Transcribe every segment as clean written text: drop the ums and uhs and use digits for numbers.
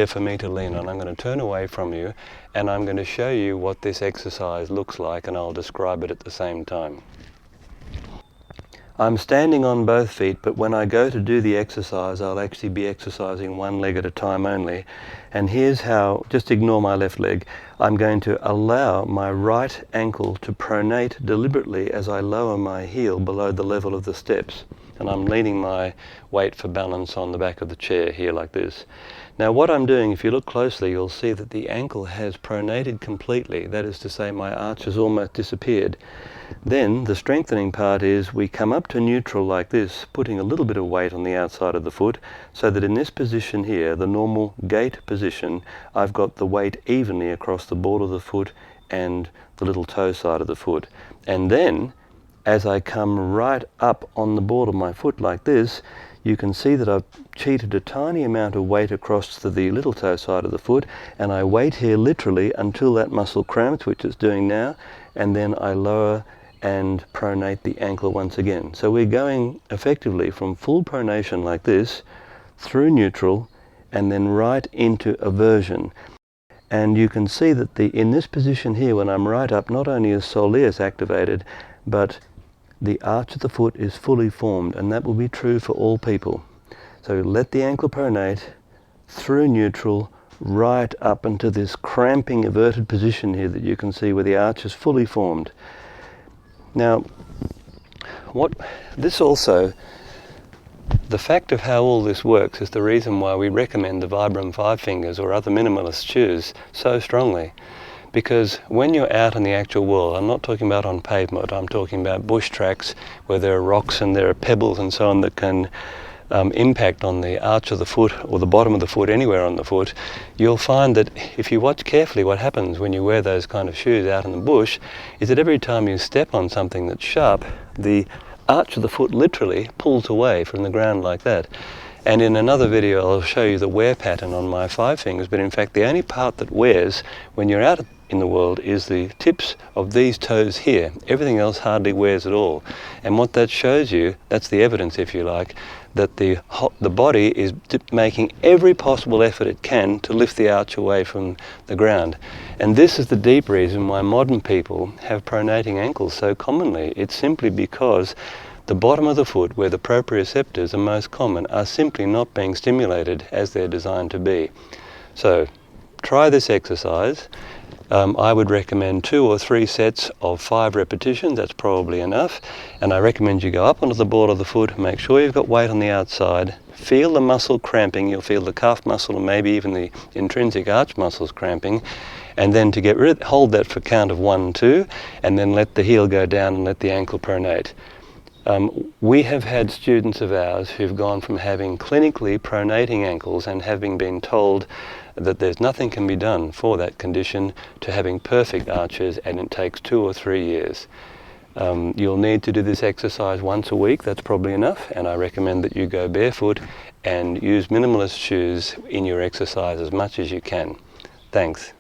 for me to lean on. I'm going to turn away from you and I'm going to show you what this exercise looks like, and I'll describe it at the same time. I'm standing on both feet, but when I go to do the exercise, I'll actually be exercising one leg at a time only. And here's how, just ignore my left leg, I'm going to allow my right ankle to pronate deliberately as I lower my heel below the level of the steps. And I'm leaning my weight for balance on the back of the chair here like this. Now what I'm doing, if you look closely, you'll see that the ankle has pronated completely. That is to say, my arch has almost disappeared. Then the strengthening part is we come up to neutral like this, putting a little bit of weight on the outside of the foot, so that in this position here, the normal gait position, I've got the weight evenly across the ball of the foot and the little toe side of the foot. And then, as I come right up on the ball of my foot like this, you can see that I've cheated a tiny amount of weight across to the little toe side of the foot, and I wait here literally until that muscle cramps, which it's doing now, and then I lower and pronate the ankle once again. So we're going effectively from full pronation like this, through neutral, and then right into aversion. And you can see that in this position here, when I'm right up, not only is soleus activated, but the arch of the foot is fully formed, and that will be true for all people. So let the ankle pronate, through neutral, right up into this cramping everted position here that you can see where the arch is fully formed. Now, the fact of how all this works is the reason why we recommend the Vibram 5 fingers or other minimalist shoes so strongly. Because when you're out in the actual world, I'm not talking about on pavement, I'm talking about bush tracks where there are rocks and there are pebbles and so on that can impact on the arch of the foot or the bottom of the foot, anywhere on the foot, you'll find that if you watch carefully, what happens when you wear those kind of shoes out in the bush is that every time you step on something that's sharp, the arch of the foot literally pulls away from the ground like that. And in another video I'll show you the wear pattern on my 5 fingers, but in fact the only part that wears when you're out in the world is the tips of these toes here. Everything else hardly wears at all. And what that shows you, that's the evidence if you like, that the body is making every possible effort it can to lift the arch away from the ground. And this is the deep reason why modern people have pronating ankles so commonly. It's simply because the bottom of the foot, where the proprioceptors are most common, are simply not being stimulated as they're designed to be. So try this exercise. I would recommend 2 or 3 sets of 5 repetitions. That's probably enough. And I recommend you go up onto the ball of the foot, make sure you've got weight on the outside, feel the muscle cramping, you'll feel the calf muscle and maybe even the intrinsic arch muscles cramping, and then to hold that for a count of 1, 2, and then let the heel go down and let the ankle pronate. We have had students of ours who've gone from having clinically pronating ankles and having been told that there's nothing can be done for that condition to having perfect arches, and it takes 2 or 3 years. You'll need to do this exercise once a week, that's probably enough, and I recommend that you go barefoot and use minimalist shoes in your exercise as much as you can. Thanks.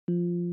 you.